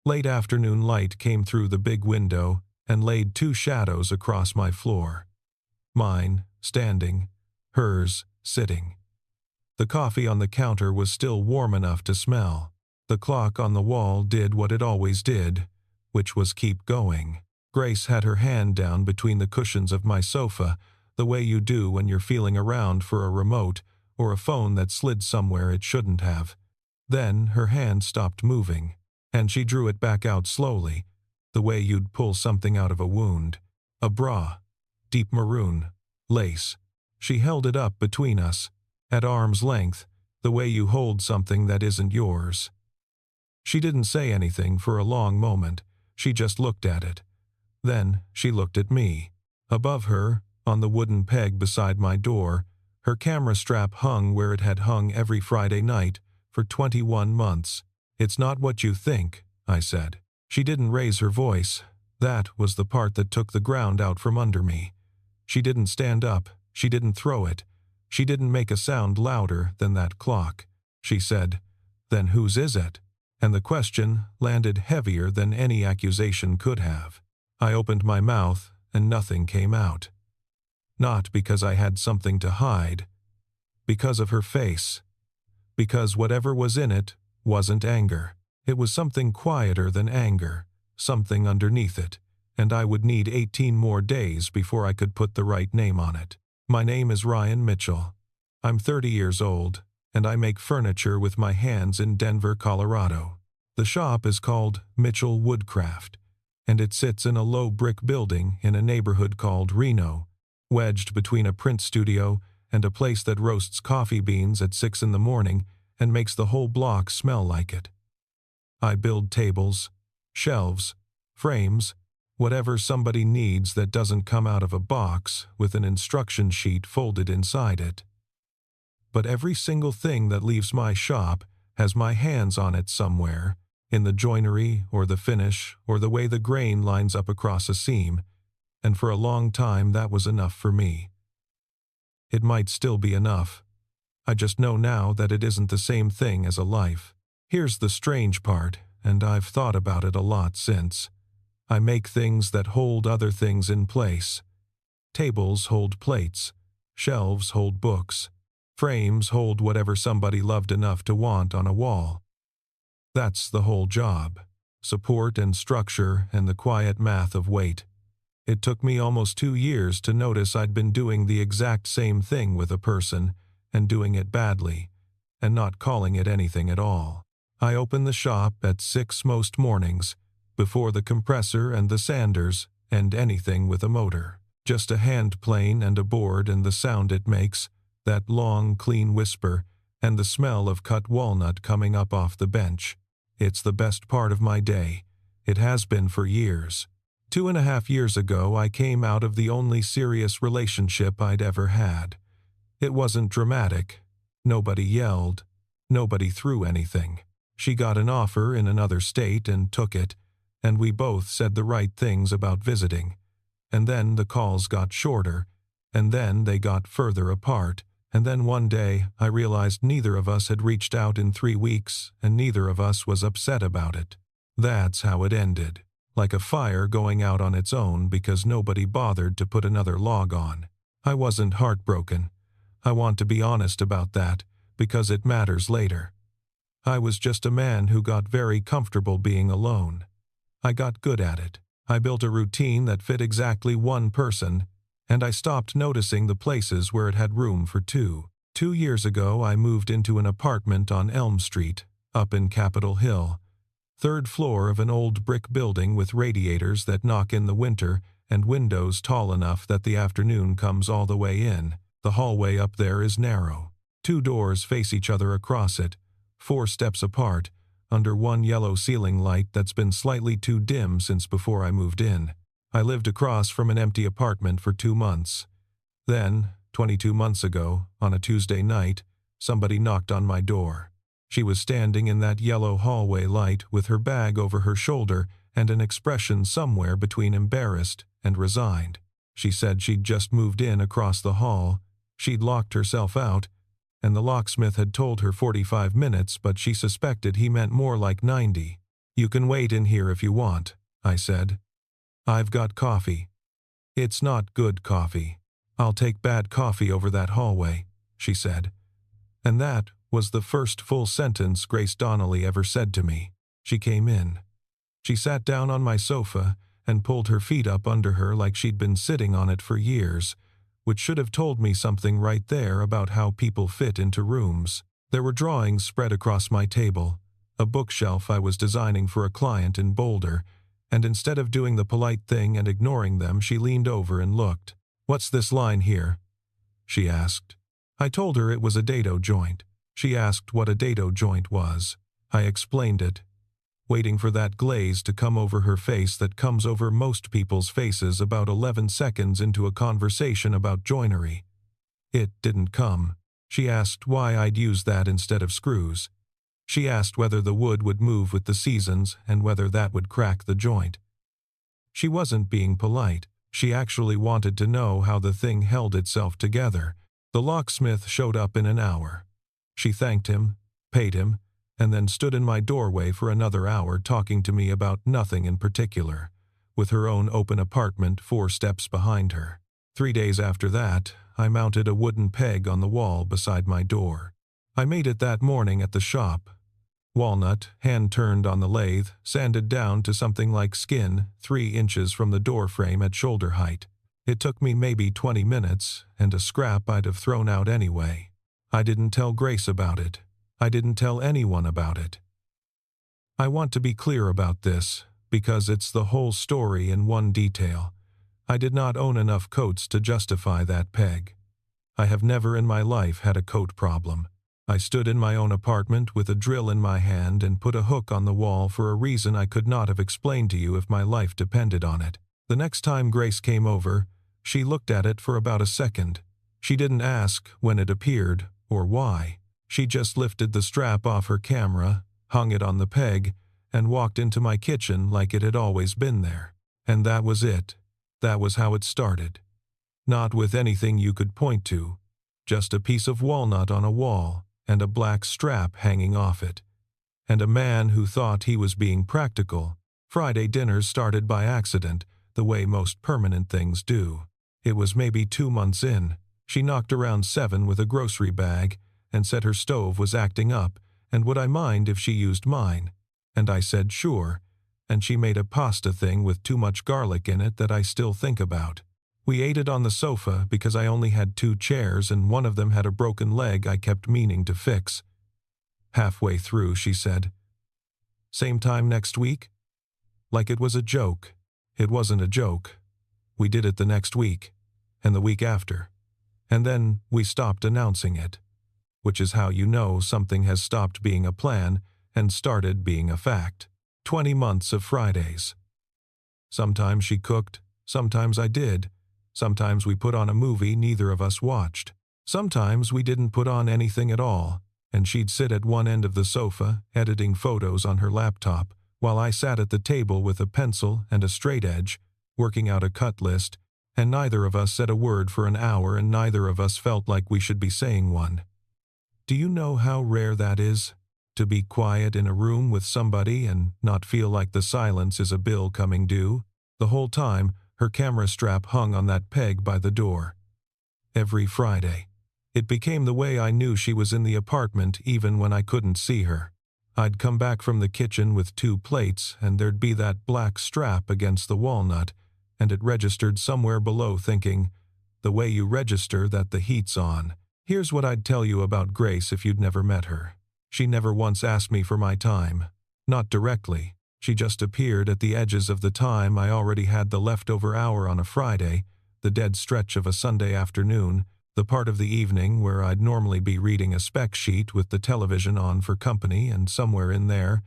Late afternoon light came through the big window and laid two shadows across my floor. Mine, standing, hers, sitting. The coffee on the counter was still warm enough to smell. The clock on the wall did what it always did, which was keep going. Grace had her hand down between the cushions of my sofa, the way you do when you're feeling around for a remote or a phone that slid somewhere it shouldn't have. Then her hand stopped moving, and she drew it back out slowly, the way you'd pull something out of a wound. A bra, deep maroon, lace. She held it up between us, at arm's length, the way you hold something that isn't yours. She didn't say anything for a long moment, she just looked at it. Then she looked at me. Above her, on the wooden peg beside my door, her camera strap hung where it had hung every Friday night for 21 months. "It's not what you think," I said. She didn't raise her voice. That was the part that took the ground out from under me. She didn't stand up. She didn't throw it. She didn't make a sound louder than that clock. She said, "Then whose is it?" And the question landed heavier than any accusation could have. I opened my mouth, and nothing came out. Not because I had something to hide. Because of her face. Because whatever was in it wasn't anger. It was something quieter than anger, something underneath it, and I would need 18 more days before I could put the right name on it. My name is Ryan Mitchell. I'm 30 years old, and I make furniture with my hands in Denver, Colorado. The shop is called Mitchell Woodcraft, and it sits in a low brick building in a neighborhood called Reno, wedged between a print studio and a place that roasts coffee beans at 6 in the morning and makes the whole block smell like it. I build tables, shelves, frames, whatever somebody needs that doesn't come out of a box with an instruction sheet folded inside it. But every single thing that leaves my shop has my hands on it somewhere, in the joinery or the finish or the way the grain lines up across a seam, and for a long time that was enough for me. It might still be enough. I just know now that it isn't the same thing as a life. Here's the strange part, and I've thought about it a lot since. I make things that hold other things in place. Tables hold plates. Shelves hold books. Frames hold whatever somebody loved enough to want on a wall. That's the whole job. Support and structure and the quiet math of weight. It took me almost 2 years to notice I'd been doing the exact same thing with a person, and doing it badly, and not calling it anything at all. I open the shop at 6 most mornings, before the compressor and the sanders and anything with a motor. Just a hand plane and a board and the sound it makes, that long, clean whisper, and the smell of cut walnut coming up off the bench. It's the best part of my day. It has been for years. 2.5 years ago, I came out of the only serious relationship I'd ever had. It wasn't dramatic. Nobody yelled. Nobody threw anything. She got an offer in another state and took it, and we both said the right things about visiting. And then the calls got shorter, and then they got further apart, and then one day I realized neither of us had reached out in 3 weeks, and neither of us was upset about it. That's how it ended. Like a fire going out on its own because nobody bothered to put another log on. I wasn't heartbroken. I want to be honest about that, because it matters later. I was just a man who got very comfortable being alone. I got good at it. I built a routine that fit exactly one person, and I stopped noticing the places where it had room for two. 2 years ago, I moved into an apartment on Elm Street, up in Capitol Hill. 3rd floor of an old brick building with radiators that knock in the winter and windows tall enough that the afternoon comes all the way in. The hallway up there is narrow. 2 doors face each other across it, 4 steps apart, under one yellow ceiling light that's been slightly too dim since before I moved in. I lived across from an empty apartment for 2 months. Then, 22 months ago, on a Tuesday night, somebody knocked on my door. She was standing in that yellow hallway light with her bag over her shoulder and an expression somewhere between embarrassed and resigned. She said she'd just moved in across the hall. She'd locked herself out, and the locksmith had told her 45 minutes, but she suspected he meant more like 90. You can wait in here if you want, I said. I've got coffee. It's not good coffee. I'll take bad coffee over that hallway, she said. And that was the first full sentence Grace Donnelly ever said to me. She came in. She sat down on my sofa and pulled her feet up under her like she'd been sitting on it for years, which should have told me something right there about how people fit into rooms. There were drawings spread across my table, a bookshelf I was designing for a client in Boulder, and instead of doing the polite thing and ignoring them, she leaned over and looked. "What's this line here?" she asked. I told her it was a dado joint. She asked what a dado joint was. I explained it, waiting for that glaze to come over her face that comes over most people's faces about 11 seconds into a conversation about joinery. It didn't come. She asked why I'd use that instead of screws. She asked whether the wood would move with the seasons and whether that would crack the joint. She wasn't being polite. She actually wanted to know how the thing held itself together. The locksmith showed up in an hour. She thanked him, paid him, and then stood in my doorway for another hour talking to me about nothing in particular, with her own open apartment 4 steps behind her. 3 days after that, I mounted a wooden peg on the wall beside my door. I made it that morning at the shop. Walnut, hand-turned on the lathe, sanded down to something like skin, 3 inches from the door frame at shoulder height. It took me maybe 20 minutes, and a scrap I'd have thrown out anyway. I didn't tell Grace about it. I didn't tell anyone about it. I want to be clear about this, because it's the whole story in one detail. I did not own enough coats to justify that peg. I have never in my life had a coat problem. I stood in my own apartment with a drill in my hand and put a hook on the wall for a reason I could not have explained to you if my life depended on it. The next time Grace came over, she looked at it for about a second. She didn't ask when it appeared or why. She just lifted the strap off her camera, hung it on the peg, and walked into my kitchen like it had always been there. And that was it. That was how it started. Not with anything you could point to, just a piece of walnut on a wall and a black strap hanging off it. And a man who thought he was being practical. Friday dinners started by accident, the way most permanent things do. It was maybe 2 months in. She knocked around 7 with a grocery bag and said her stove was acting up, and would I mind if she used mine? And I said sure, and she made a pasta thing with too much garlic in it that I still think about. We ate it on the sofa because I only had 2 chairs and one of them had a broken leg I kept meaning to fix. Halfway through, she said, "Same time next week?" Like it was a joke. It wasn't a joke. We did it the next week, and the week after. And then we stopped announcing it, which is how you know something has stopped being a plan and started being a fact. 20 months of Fridays. Sometimes she cooked, sometimes I did. Sometimes we put on a movie neither of us watched. Sometimes we didn't put on anything at all, and she'd sit at one end of the sofa, editing photos on her laptop, while I sat at the table with a pencil and a straight edge, working out a cut list, and neither of us said a word for an hour and neither of us felt like we should be saying one. Do you know how rare that is? To be quiet in a room with somebody and not feel like the silence is a bill coming due? The whole time, her camera strap hung on that peg by the door. Every Friday. It became the way I knew she was in the apartment even when I couldn't see her. I'd come back from the kitchen with 2 plates and there'd be that black strap against the walnut, and it registered somewhere below thinking, the way you register that the heat's on. Here's what I'd tell you about Grace if you'd never met her. She never once asked me for my time. Not directly. She just appeared at the edges of the time I already had the leftover hour on a Friday, the dead stretch of a Sunday afternoon, the part of the evening where I'd normally be reading a spec sheet with the television on for company, and somewhere in there,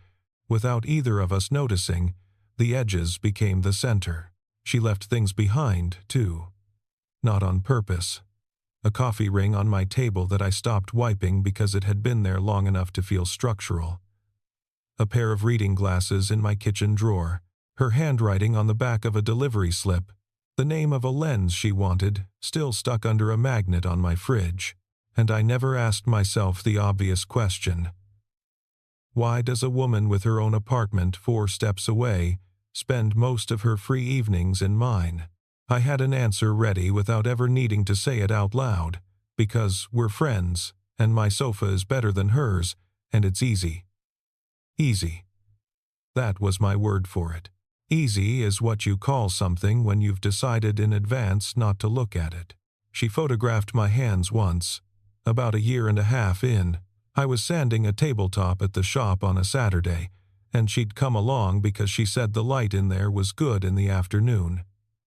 without either of us noticing, the edges became the center. She left things behind, too. Not on purpose. A coffee ring on my table that I stopped wiping because it had been there long enough to feel structural. A pair of reading glasses in my kitchen drawer, her handwriting on the back of a delivery slip, the name of a lens she wanted, still stuck under a magnet on my fridge. And I never asked myself the obvious question. Why does a woman with her own apartment 4 steps away spend most of her free evenings in mine? I had an answer ready without ever needing to say it out loud, because we're friends, and my sofa is better than hers, and it's easy. Easy. That was my word for it. Easy is what you call something when you've decided in advance not to look at it. She photographed my hands once. About a year and a half in, I was sanding a tabletop at the shop on a Saturday, and she'd come along because she said the light in there was good in the afternoon,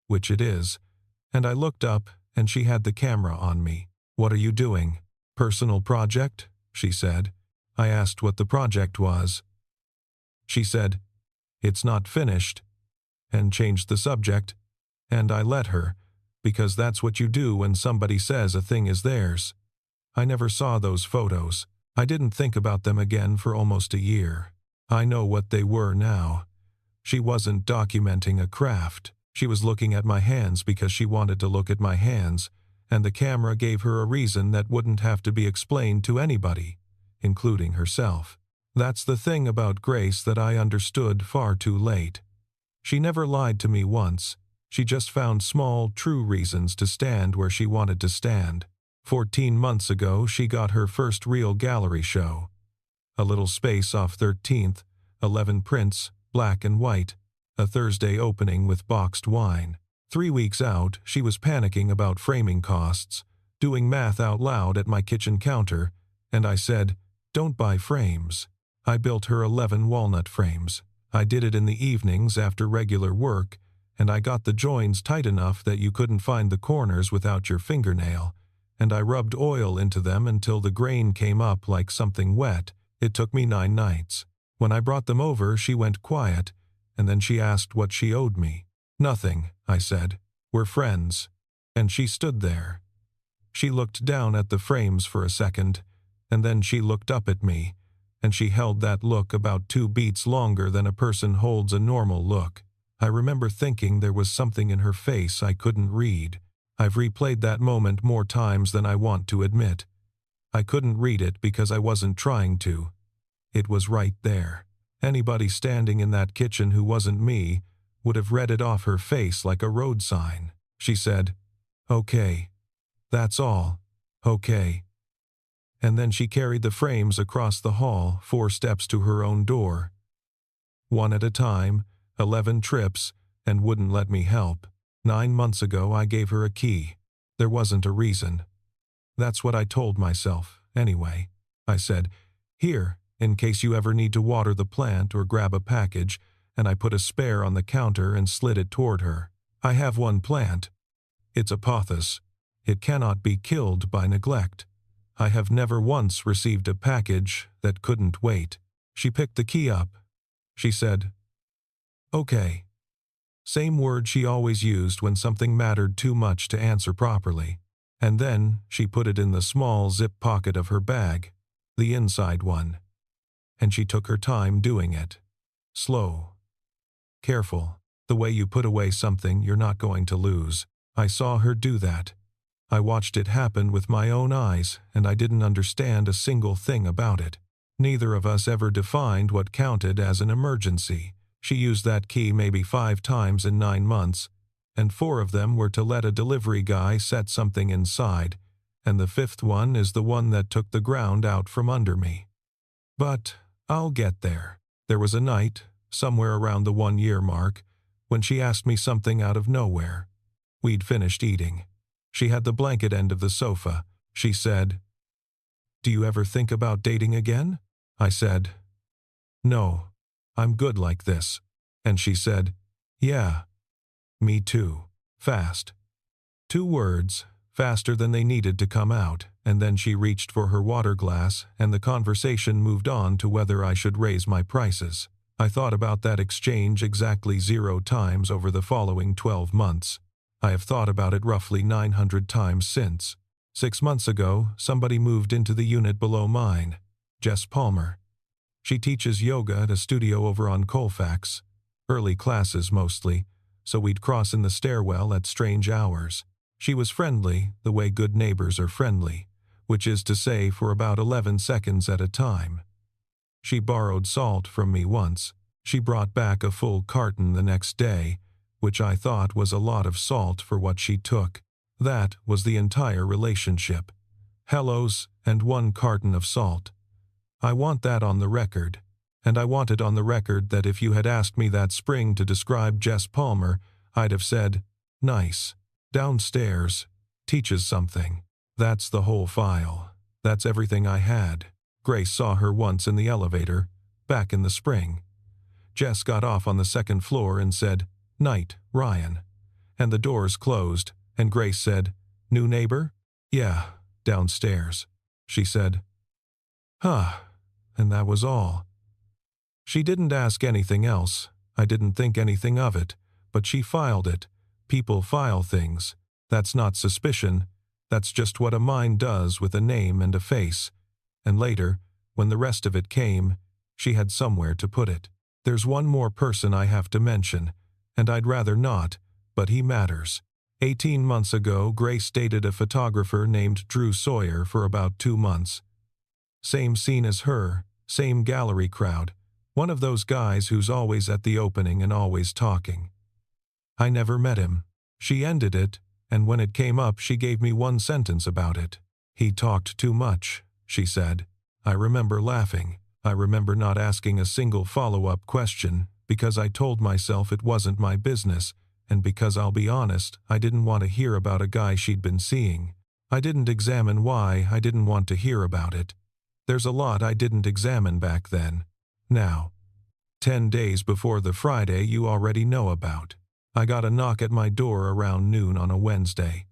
which it is, and I looked up and she had the camera on me. "What are you doing? Personal project?" she said. I asked what the project was. She said, "It's not finished," and changed the subject, and I let her, because that's what you do when somebody says a thing is theirs. I never saw those photos. I didn't think about them again for almost a year. I know what they were now. She wasn't documenting a craft. She was looking at my hands because she wanted to look at my hands, and the camera gave her a reason that wouldn't have to be explained to anybody, including herself. That's the thing about Grace that I understood far too late. She never lied to me once. She just found small, true reasons to stand where she wanted to stand. 14 months ago, she got her first real gallery show. A little space off 13th, 11 prints, black and white, a Thursday opening with boxed wine. 3 weeks out, she was panicking about framing costs, doing math out loud at my kitchen counter, and I said, "Don't buy frames." I built her 11 walnut frames. I did it in the evenings after regular work, and I got the joins tight enough that you couldn't find the corners without your fingernail, and I rubbed oil into them until the grain came up like something wet. It took me 9 nights. When I brought them over, she went quiet, and then she asked what she owed me. "Nothing," I said. "We're friends." And she stood there. She looked down at the frames for a second, and then she looked up at me, and she held that look about 2 beats longer than a person holds a normal look. I remember thinking there was something in her face I couldn't read. I've replayed that moment more times than I want to admit. I couldn't read it because I wasn't trying to. It was right there. Anybody standing in that kitchen who wasn't me would have read it off her face like a road sign. She said, "Okay. That's all. Okay." And then she carried the frames across the hall 4 steps to her own door. One at a time, 11 trips, and wouldn't let me help. 9 months ago I gave her a key. There wasn't a reason. That's what I told myself, anyway. I said, "Here, in case you ever need to water the plant or grab a package," and I put a spare on the counter and slid it toward her. "I have one plant. It's a pothos. It cannot be killed by neglect. I have never once received a package that couldn't wait." She picked the key up. She said, "Okay." Same word she always used when something mattered too much to answer properly. And then she put it in the small zip pocket of her bag, the inside one. And she took her time doing it. Slow. Careful. The way you put away something you're not going to lose. I saw her do that. I watched it happen with my own eyes, and I didn't understand a single thing about it. Neither of us ever defined what counted as an emergency. She used that key maybe 5 times in 9 months, and 4 of them were to let a delivery guy set something inside, and the 5th one is the one that took the ground out from under me. But I'll get there. There was a night, somewhere around the 1-year mark, when she asked me something out of nowhere. We'd finished eating. She had the blanket end of the sofa. She said, "Do you ever think about dating again?" I said, "No. I'm good like this." And she said, "Yeah, me too." Fast. 2 words, faster than they needed to come out, and then she reached for her water glass, and the conversation moved on to whether I should raise my prices. I thought about that exchange exactly 0 times over the following 12 months. I have thought about it roughly 900 times since. 6 months ago, somebody moved into the unit below mine, Jess Palmer. She teaches yoga at a studio over on Colfax, early classes mostly, so we'd cross in the stairwell at strange hours. She was friendly, the way good neighbors are friendly, which is to say for about 11 seconds at a time. She borrowed salt from me once. She brought back a full carton the next day, which I thought was a lot of salt for what she took. That was the entire relationship. Hellos and 1 carton of salt. I want that on the record. And I want it on the record that if you had asked me that spring to describe Jess Palmer, I'd have said, nice. Downstairs. Teaches something. That's the whole file. That's everything I had. Grace saw her once in the elevator, back in the spring. Jess got off on the 2nd floor and said, "Night, Ryan." And the doors closed, and Grace said, "New neighbor?" "Yeah, downstairs." She said, "Huh," and that was all. She didn't ask anything else. I didn't think anything of it, but she filed it. People file things. That's not suspicion. That's just what a mind does with a name and a face. And later, when the rest of it came, she had somewhere to put it. There's one more person I have to mention, and I'd rather not, but he matters. 18 months ago, Grace dated a photographer named Drew Sawyer for about 2 months. Same scene as her, same gallery crowd, one of those guys who's always at the opening and always talking. I never met him. She ended it, and when it came up she gave me 1 sentence about it. "He talked too much," she said. I remember laughing. I remember not asking a single follow-up question, because I told myself it wasn't my business, and because I'll be honest, I didn't want to hear about a guy she'd been seeing. I didn't examine why I didn't want to hear about it. There's a lot I didn't examine back then. Now, 10 days before the Friday you already know about. I got a knock at my door around noon on a Wednesday.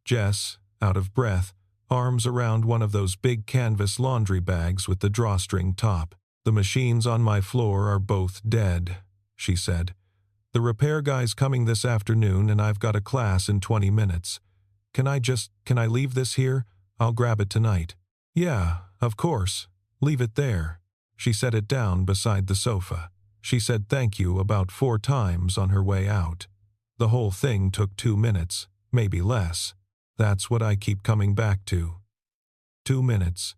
Jess, out of breath, arms around one of those big canvas laundry bags with the drawstring top. "The machines on my floor are both dead," she said. "The repair guy's coming this afternoon and I've got a class in 20 minutes. Can I leave this here? I'll grab it tonight." "Yeah, of course. Leave it there." She set it down beside the sofa. She said thank you about 4 times on her way out. The whole thing took 2 minutes, maybe less. That's what I keep coming back to. 2 minutes.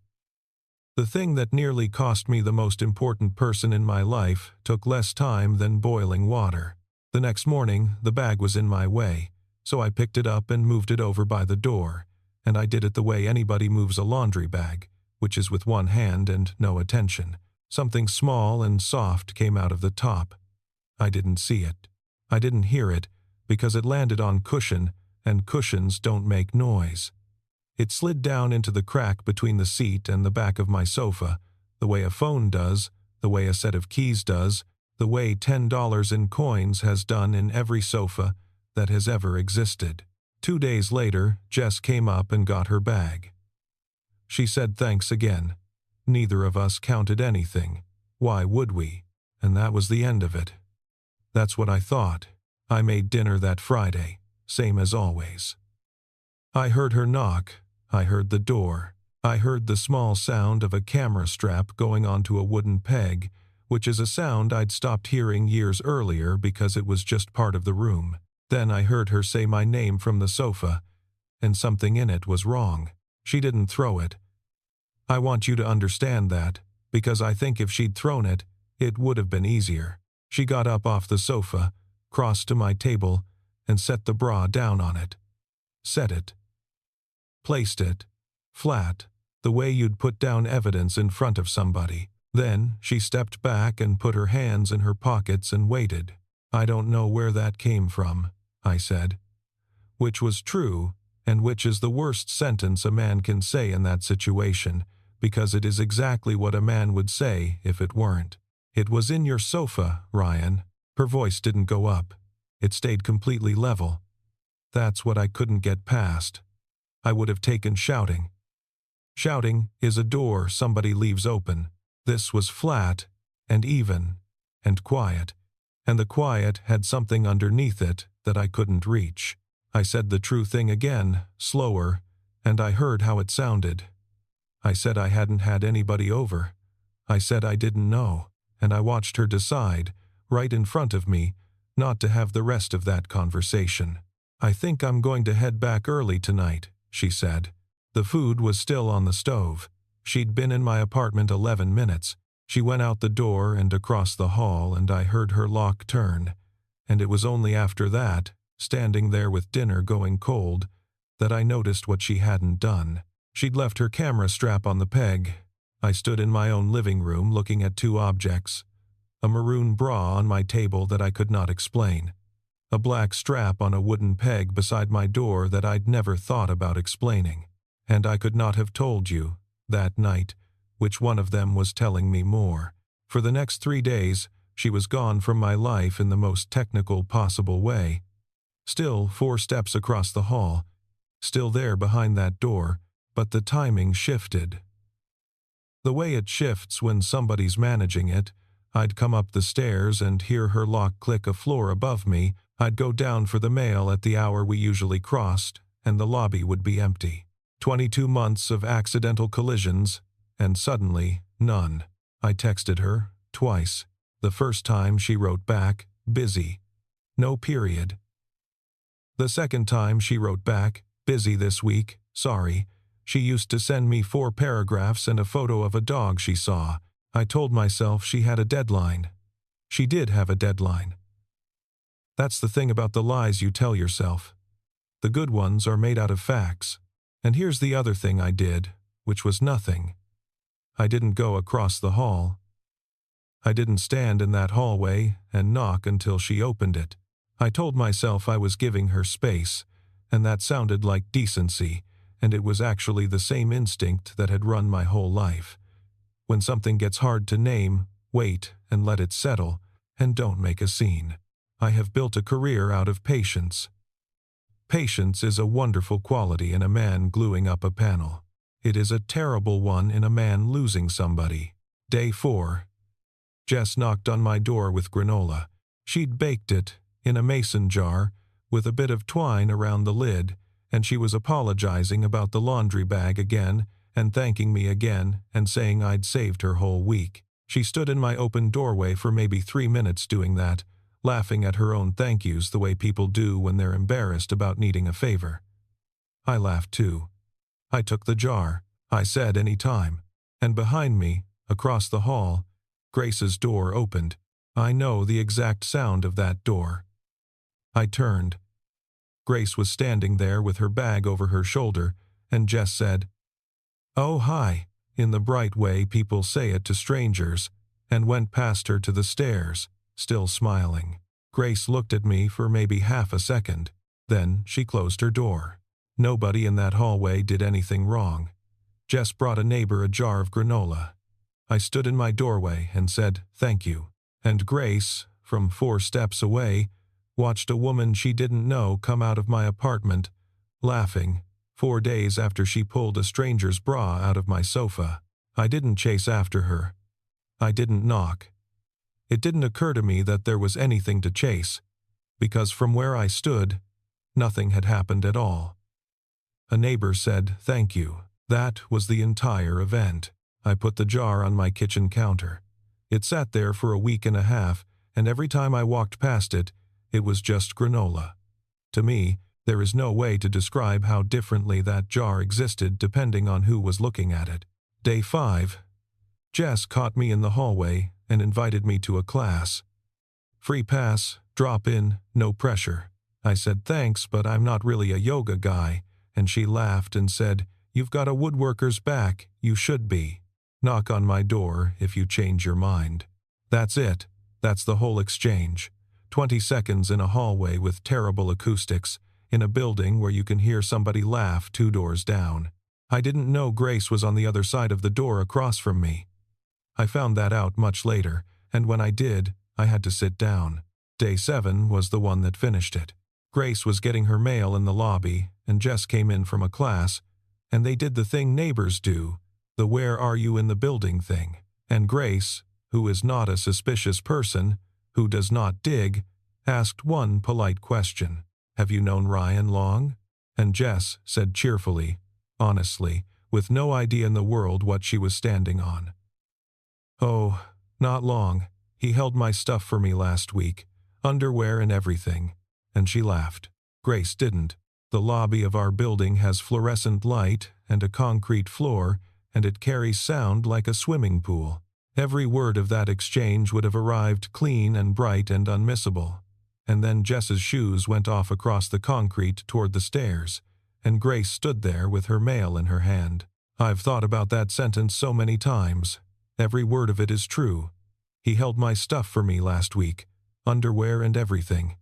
The thing that nearly cost me the most important person in my life took less time than boiling water. The next morning, the bag was in my way, so I picked it up and moved it over by the door, and I did it the way anybody moves a laundry bag, which is with 1 hand and no attention. Something small and soft came out of the top. I didn't see it. I didn't hear it, because it landed on cushion, and cushions don't make noise. It slid down into the crack between the seat and the back of my sofa, the way a phone does, the way a set of keys does, the way $10 in coins has done in every sofa that has ever existed. 2 days later, Jess came up and got her bag. She said thanks again. Neither of us counted anything. Why would we? And that was the end of it. That's what I thought. I made dinner that Friday, same as always. I heard her knock. I heard the door. I heard the small sound of a camera strap going onto a wooden peg, which is a sound I'd stopped hearing years earlier because it was just part of the room. Then I heard her say my name from the sofa, and something in it was wrong. She didn't throw it. I want you to understand that, because I think if she'd thrown it, it would have been easier. She got up off the sofa, crossed to my table, and set the bra down on it. Set it. Placed it. Flat, the way you'd put down evidence in front of somebody. Then she stepped back and put her hands in her pockets and waited. "I don't know where that came from," I said. Which was true, and which is the worst sentence a man can say in that situation, because it is exactly what a man would say if it weren't. "It was in your sofa, Ryan." Her voice didn't go up. It stayed completely level. That's what I couldn't get past. I would have taken shouting. Shouting is a door somebody leaves open. This was flat, and even, and quiet, and the quiet had something underneath it that I couldn't reach. I said the true thing again, slower, and I heard how it sounded. I said I hadn't had anybody over. I said I didn't know, and I watched her decide, right in front of me, not to have the rest of that conversation. "I think I'm going to head back early tonight," she said. The food was still on the stove. She'd been in my apartment 11 minutes. She went out the door and across the hall, and I heard her lock turn, and it was only after that, standing there with dinner going cold, that I noticed what she hadn't done. She'd left her camera strap on the peg. I stood in my own living room looking at two objects: a maroon bra on my table that I could not explain, a black strap on a wooden peg beside my door that I'd never thought about explaining. And I could not have told you, that night, which one of them was telling me more. For the next 3 days, she was gone from my life in the most technical possible way. Still 4 steps across the hall, still there behind that door, but the timing shifted. The way it shifts when somebody's managing it. I'd come up the stairs and hear her lock click a floor above me. I'd go down for the mail at the hour we usually crossed, and the lobby would be empty. 22 months of accidental collisions, and suddenly, none. I texted her, twice. The first time she wrote back, busy. No period. The second time she wrote back, busy this week, sorry. She used to send me 4 paragraphs and a photo of a dog she saw. I told myself she had a deadline. She did have a deadline. That's the thing about the lies you tell yourself. The good ones are made out of facts. And here's the other thing I did, which was nothing. I didn't go across the hall. I didn't stand in that hallway and knock until she opened it. I told myself I was giving her space, and that sounded like decency, and it was actually the same instinct that had run my whole life. When something gets hard to name, wait and let it settle, and don't make a scene. I have built a career out of patience. Patience is a wonderful quality in a man gluing up a panel. It is a terrible one in a man losing somebody. Day 4. Jess knocked on my door with granola. She'd baked it, in a mason jar, with a bit of twine around the lid, and she was apologizing about the laundry bag again, and thanking me again, and saying I'd saved her whole week. She stood in my open doorway for maybe 3 minutes doing that, laughing at her own thank yous the way people do when they're embarrassed about needing a favor. I laughed too. I took the jar. I said any time. And behind me, across the hall, Grace's door opened. I know the exact sound of that door. I turned. Grace was standing there with her bag over her shoulder, and Jess said, "Oh, hi," in the bright way people say it to strangers, and went past her to the stairs, still smiling. Grace looked at me for maybe half a second. Then she closed her door. Nobody in that hallway did anything wrong. Jess brought a neighbor a jar of granola. I stood in my doorway and said, "Thank you." And Grace, from 4 steps away, watched a woman she didn't know come out of my apartment, laughing, 4 days after she pulled a stranger's bra out of my sofa. I didn't chase after her. I didn't knock. It didn't occur to me that there was anything to chase, because from where I stood, nothing had happened at all. A neighbor said, "Thank you." That was the entire event. I put the jar on my kitchen counter. It sat there for a week and a half, and every time I walked past it, it was just granola. To me, there is no way to describe how differently that jar existed depending on who was looking at it. Day 5. Jess caught me in the hallway and invited me to a class. Free pass, drop in, no pressure. I said thanks, but I'm not really a yoga guy, and she laughed and said, "You've got a woodworker's back, you should be. Knock on my door if you change your mind." That's it. That's the whole exchange. 20 seconds in a hallway with terrible acoustics, in a building where you can hear somebody laugh 2 doors down. I didn't know Grace was on the other side of the door across from me. I found that out much later, and when I did, I had to sit down. Day 7 was the one that finished it. Grace was getting her mail in the lobby, and Jess came in from a class, and they did the thing neighbors do, the "where are you in the building" thing. And Grace, who is not a suspicious person, who does not dig, asked one polite question: "Have you known Ryan long?" And Jess said cheerfully, honestly, with no idea in the world what she was standing on, "Oh, not long. He held my stuff for me last week, underwear and everything." And she laughed. Grace didn't. The lobby of our building has fluorescent light and a concrete floor, and it carries sound like a swimming pool. Every word of that exchange would have arrived clean and bright and unmissable. And then Jess's shoes went off across the concrete toward the stairs, and Grace stood there with her mail in her hand. I've thought about that sentence so many times. Every word of it is true. He held my stuff for me last week, underwear and everything.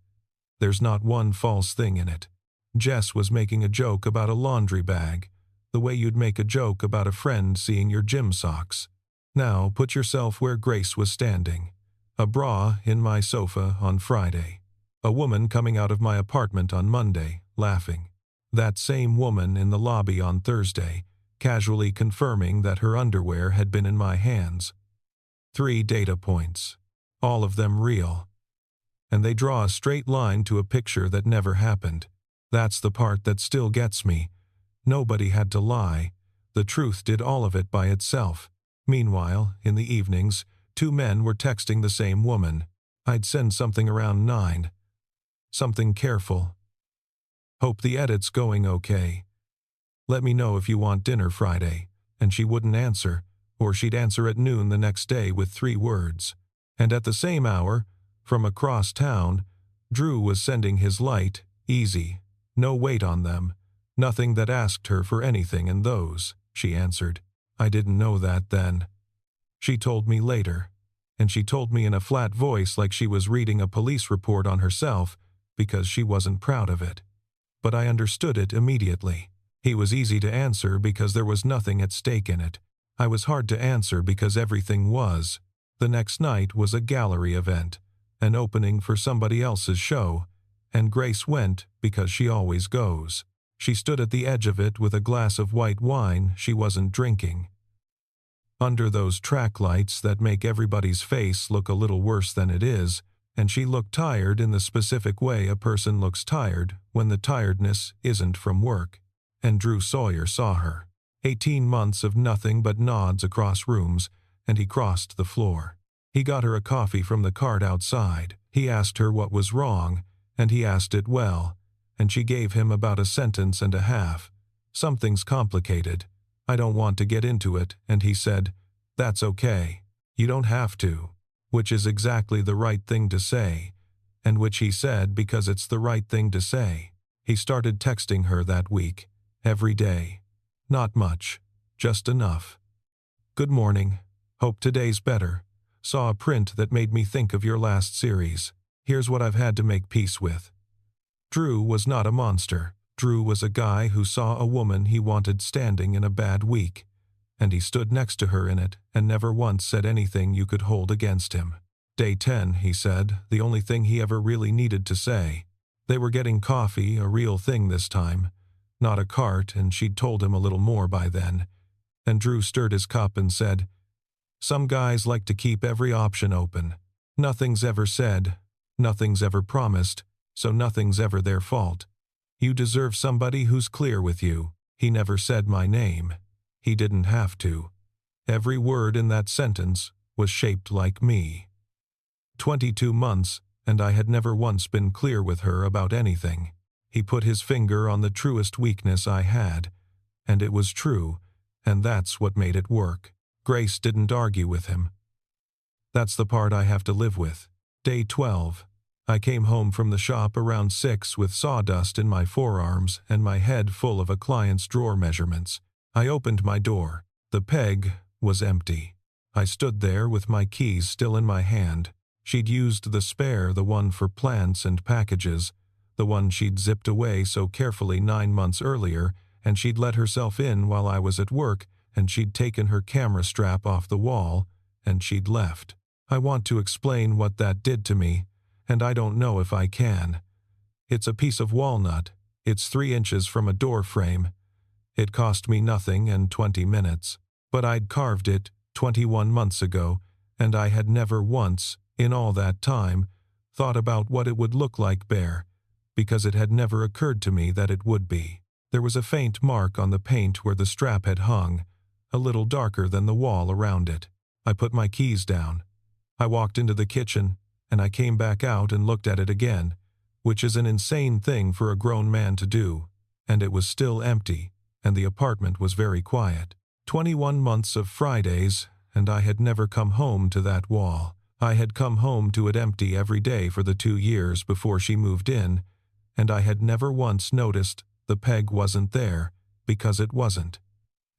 There's not one false thing in it. Jess was making a joke about a laundry bag, the way you'd make a joke about a friend seeing your gym socks. Now put yourself where Grace was standing. A bra in my sofa on Friday. A woman coming out of my apartment on Monday, laughing. That same woman in the lobby on Thursday, casually confirming that her underwear had been in my hands. 3 data points. All of them real. And they draw a straight line to a picture that never happened. That's the part that still gets me. Nobody had to lie. The truth did all of it by itself. Meanwhile, in the evenings, 2 men were texting the same woman. I'd send something around 9. Something careful. Hope the edit's going okay. Let me know if you want dinner Friday. And she wouldn't answer, or she'd answer at noon the next day with 3 words. And at the same hour, from across town, Drew was sending his light, easy, no weight on them. Nothing that asked her for anything in those, she answered. I didn't know that then. She told me later, and she told me in a flat voice like she was reading a police report on herself because she wasn't proud of it. But I understood it immediately. He was easy to answer because there was nothing at stake in it. I was hard to answer because everything was. The next night was a gallery event, an opening for somebody else's show, and Grace went because she always goes. She stood at the edge of it with a glass of white wine she wasn't drinking. Under those track lights that make everybody's face look a little worse than it is, and she looked tired in the specific way a person looks tired when the tiredness isn't from work. And Drew Sawyer saw her. 18 months of nothing but nods across rooms, and he crossed the floor. He got her a coffee from the cart outside. He asked her what was wrong, and he asked it well. And she gave him about a sentence and a half. Something's complicated. I don't want to get into it, and he said, that's okay. You don't have to. Which is exactly the right thing to say, and which he said because it's the right thing to say. He started texting her that week, every day. Not much, just enough. Good morning. Hope today's better. Saw a print that made me think of your last series. Here's what I've had to make peace with. Drew was not a monster. Drew was a guy who saw a woman he wanted standing in a bad week, and he stood next to her in it and never once said anything you could hold against him. Day 10, he said, the only thing he ever really needed to say. They were getting coffee, a real thing this time, not a cart, and she'd told him a little more by then. And Drew stirred his cup and said, some guys like to keep every option open. Nothing's ever said, nothing's ever promised, so nothing's ever their fault. You deserve somebody who's clear with you. He never said my name. He didn't have to. Every word in that sentence was shaped like me. 22 months, and I had never once been clear with her about anything. He put his finger on the truest weakness I had, and it was true, and that's what made it work. Grace didn't argue with him. That's the part I have to live with. Day 12. I came home from the shop around 6 with sawdust in my forearms and my head full of a client's drawer measurements. I opened my door. The peg was empty. I stood there with my keys still in my hand. She'd used the spare, the one for plants and packages, the one she'd zipped away so carefully 9 months earlier, and she'd let herself in while I was at work, and she'd taken her camera strap off the wall, and she'd left. I want to explain what that did to me, and I don't know if I can. It's a piece of walnut. It's 3 inches from a door frame. It cost me nothing and 20 minutes, but I'd carved it 21 months ago, and I had never once, in all that time, thought about what it would look like bare, because it had never occurred to me that it would be. There was a faint mark on the paint where the strap had hung, a little darker than the wall around it. I put my keys down. I walked into the kitchen, and I came back out and looked at it again, which is an insane thing for a grown man to do, and it was still empty, and the apartment was very quiet. 21 months of Fridays, and I had never come home to that wall. I had come home to it empty every day for the 2 years before she moved in, and I had never once noticed the peg wasn't there, because it wasn't.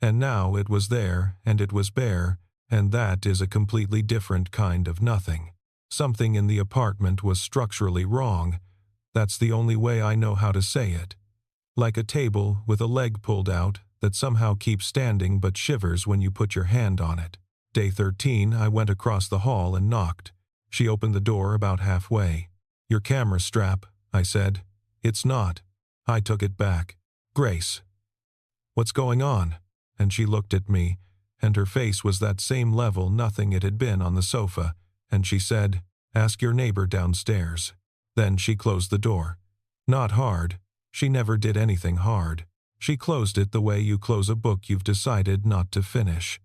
And now it was there, and it was bare, and that is a completely different kind of nothing. Something in the apartment was structurally wrong. That's the only way I know how to say it. Like a table with a leg pulled out that somehow keeps standing but shivers when you put your hand on it. Day 13, I went across the hall and knocked. She opened the door about halfway. "Your camera strap," I said. "It's not." I took it back. "Grace." "What's going on?" And she looked at me, and her face was that same level nothing it had been on the sofa, and she said, "Ask your neighbor downstairs." Then she closed the door. Not hard. She never did anything hard. She closed it the way you close a book you've decided not to finish.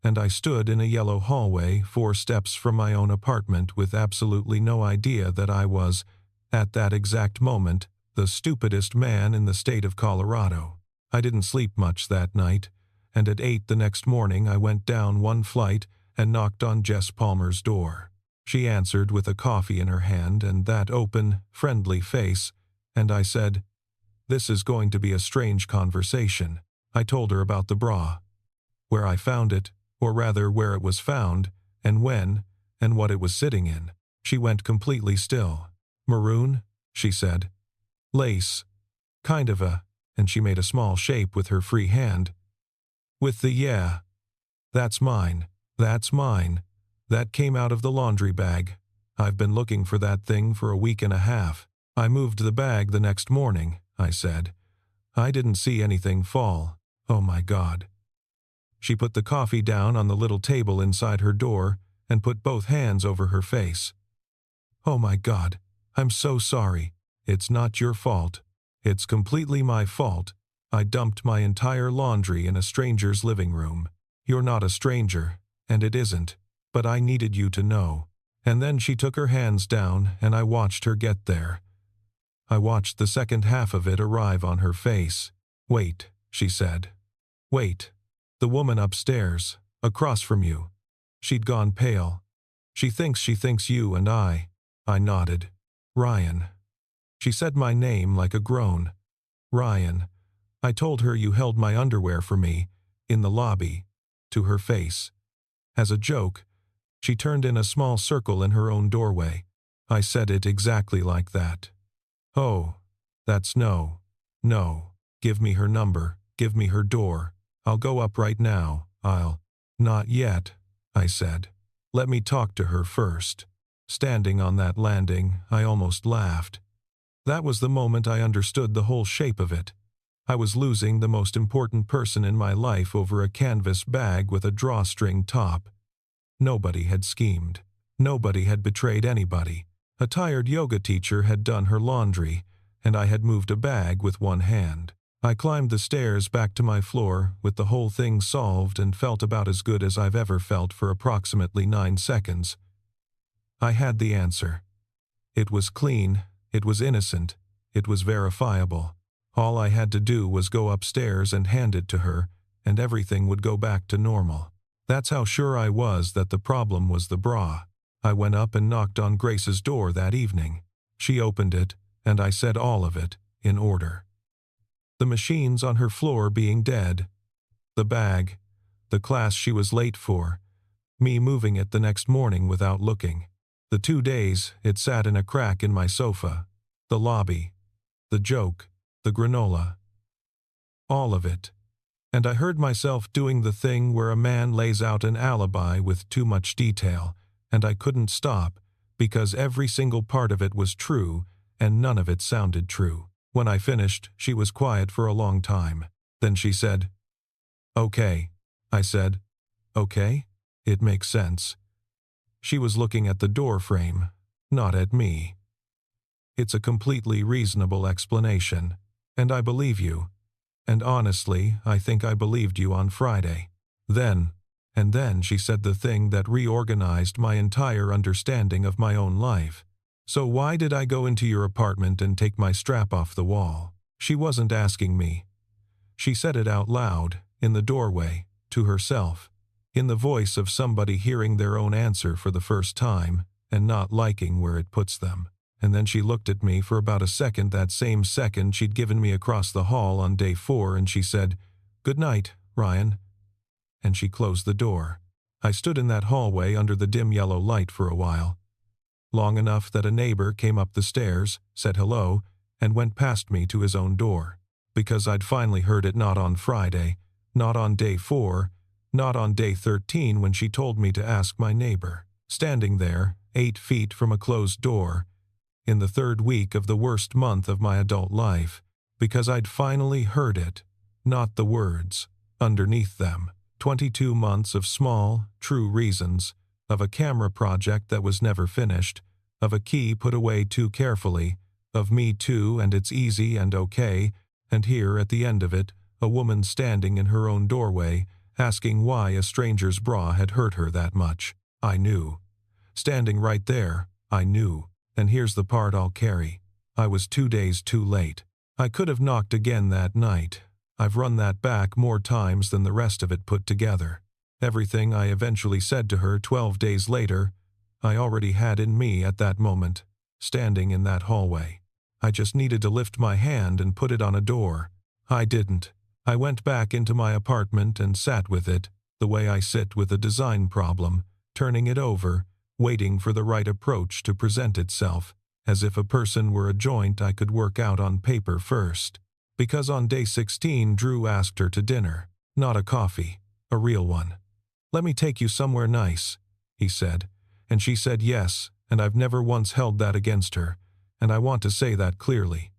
And I stood in a yellow hallway 4 steps from my own apartment with absolutely no idea that I was, at that exact moment, the stupidest man in the state of Colorado. I didn't sleep much that night, and at 8 the next morning I went down 1 flight and knocked on Jess Palmer's door. She answered with a coffee in her hand and that open, friendly face, and I said, "This is going to be a strange conversation." I told her about the bra. Where I found it, or rather where it was found, and when, and what it was sitting in. She went completely still. "Maroon?" she said. "Lace. Kind of a," and she made a small shape with her free hand. "With the yeah. That's mine. That's mine. That came out of the laundry bag. I've been looking for that thing for a week and a half. I moved the bag the next morning," I said. "I didn't see anything fall. Oh my God." She put the coffee down on the little table inside her door and put both hands over her face. "Oh my God, I'm so sorry. It's not your fault. It's completely my fault. I dumped my entire laundry in a stranger's living room. You're not a stranger, and it isn't, but I needed you to know." And then she took her hands down and I watched her get there. I watched the second half of it arrive on her face. "Wait," she said. "Wait. The woman upstairs, across from you." She'd gone pale. She thinks you and I." I nodded. "Ryan." She said my name like a groan. "Ryan. I told her you held my underwear for me, in the lobby," to her face. As a joke, she turned in a small circle in her own doorway. I said it exactly like that. "Oh, that's no. Give me her number, give me her door. I'll go up right now, Not yet," I said. "Let me talk to her first." Standing on that landing, I almost laughed. That was the moment I understood the whole shape of it. I was losing the most important person in my life over a canvas bag with a drawstring top. Nobody had schemed. Nobody had betrayed anybody. A tired yoga teacher had done her laundry, and I had moved a bag with one hand. I climbed the stairs back to my floor with the whole thing solved and felt about as good as I've ever felt for approximately 9 seconds. I had the answer. It was clean, it was innocent, it was verifiable. All I had to do was go upstairs and hand it to her, and everything would go back to normal. That's how sure I was that the problem was the bra. I went up and knocked on Grace's door that evening. She opened it, and I said all of it, in order. The machines on her floor being dead. The bag. The class she was late for. Me moving it the next morning without looking. The 2 days it sat in a crack in my sofa. The lobby. The joke. The granola. All of it. And I heard myself doing the thing where a man lays out an alibi with too much detail, and I couldn't stop, because every single part of it was true, and none of it sounded true. When I finished, she was quiet for a long time. Then she said, "Okay." I said, "Okay? It makes sense." She was looking at the door frame, not at me. "It's a completely reasonable explanation, and I believe you. And honestly, I think I believed you on Friday. Then she said the thing that reorganized my entire understanding of my own life. So why did I go into your apartment and take my strap off the wall?" She wasn't asking me. She said it out loud, in the doorway, to herself. in the voice of somebody hearing their own answer for the first time and not liking where it puts them. And then she looked at me for about a second, that same second she'd given me across the hall on day 4, and she said, "Good night, Ryan." And she closed the door. I stood in that hallway under the dim yellow light for a while, long enough that a neighbor came up the stairs, said hello, and went past me to his own door. Because I'd finally heard it, not on Friday, not on day 4, not on day 13 when she told me to ask my neighbor, standing there, 8 feet from a closed door, in the 3rd week of the worst month of my adult life, because I'd finally heard it, not the words, underneath them. 22 months of small, true reasons, of a camera project that was never finished, of a key put away too carefully, of me too and it's easy and okay, and here at the end of it, a woman standing in her own doorway, asking why a stranger's bra had hurt her that much. I knew. Standing right there, I knew. And here's the part I'll carry. I was 2 days too late. I could have knocked again that night. I've run that back more times than the rest of it put together. Everything I eventually said to her 12 days later, I already had in me at that moment, standing in that hallway. I just needed to lift my hand and put it on a door. I didn't. I went back into my apartment and sat with it, the way I sit with a design problem, turning it over, waiting for the right approach to present itself, as if a person were a joint I could work out on paper first. Because on day 16 Drew asked her to dinner, not a coffee, a real one. "Let me take you somewhere nice," he said, and she said yes, and I've never once held that against her, and I want to say that clearly.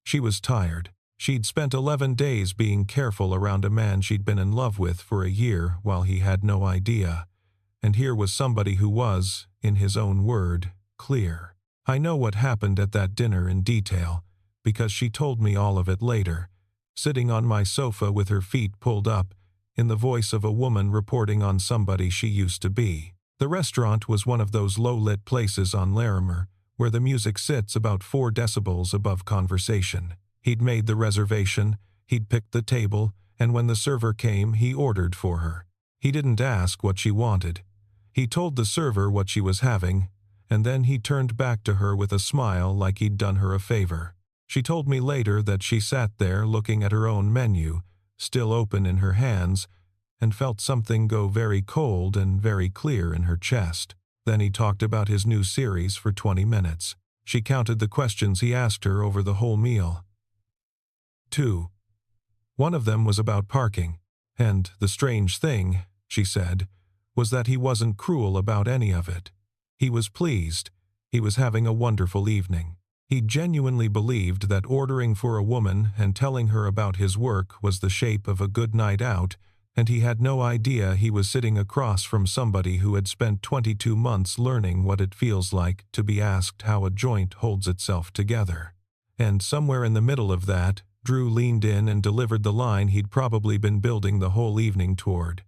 She was tired. She'd spent 11 days being careful around a man she'd been in love with for a year while he had no idea, and here was somebody who was, in his own word, clear. I know what happened at that dinner in detail, because she told me all of it later, sitting on my sofa with her feet pulled up, in the voice of a woman reporting on somebody she used to be. The restaurant was one of those low-lit places on Larimer, where the music sits about 4 decibels above conversation. He'd made the reservation, he'd picked the table, and when the server came, he ordered for her. He didn't ask what she wanted. He told the server what she was having, and then he turned back to her with a smile like he'd done her a favor. She told me later that she sat there looking at her own menu, still open in her hands, and felt something go very cold and very clear in her chest. Then he talked about his new series for 20 minutes. She counted the questions he asked her over the whole meal. 2. One of them was about parking, and the strange thing, she said, was that he wasn't cruel about any of it. He was pleased. He was having a wonderful evening. He genuinely believed that ordering for a woman and telling her about his work was the shape of a good night out, and he had no idea he was sitting across from somebody who had spent 22 months learning what it feels like to be asked how a joint holds itself together. And somewhere in the middle of that, Drew leaned in and delivered the line he'd probably been building the whole evening toward.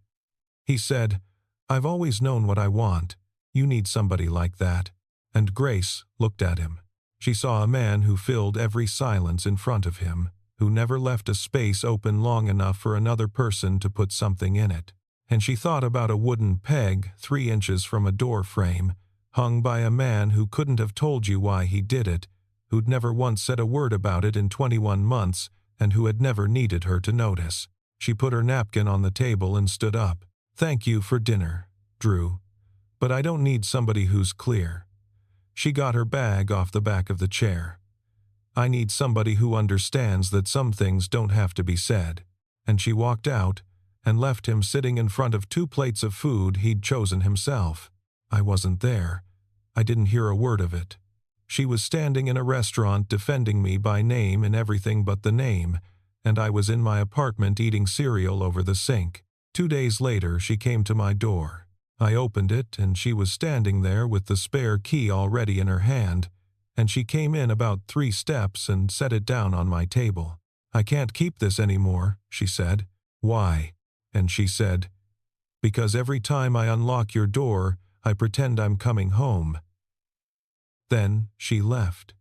He said, "I've always known what I want. You need somebody like that." And Grace looked at him. She saw a man who filled every silence in front of him, who never left a space open long enough for another person to put something in it. And she thought about a wooden peg 3 inches from a door frame, hung by a man who couldn't have told you why he did it, who'd never once said a word about it in 21 months, and who had never needed her to notice. She put her napkin on the table and stood up. "Thank you for dinner, Drew. But I don't need somebody who's clear." She got her bag off the back of the chair. "I need somebody who understands that some things don't have to be said." And she walked out and left him sitting in front of 2 plates of food he'd chosen himself. I wasn't there. I didn't hear a word of it. She was standing in a restaurant defending me by name and everything but the name, and I was in my apartment eating cereal over the sink. 2 days later, she came to my door. I opened it, and she was standing there with the spare key already in her hand, and she came in about 3 steps and set it down on my table. "I can't keep this anymore," she said. "Why?" And she said, "Because every time I unlock your door, I pretend I'm coming home." Then she left.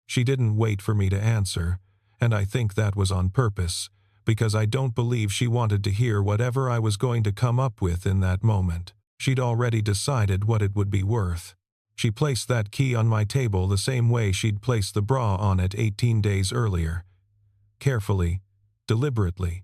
She didn't wait for me to answer, and I think that was on purpose, because I don't believe she wanted to hear whatever I was going to come up with in that moment. She'd already decided what it would be worth. She placed that key on my table the same way she'd placed the bra on it 18 days earlier. Carefully, deliberately,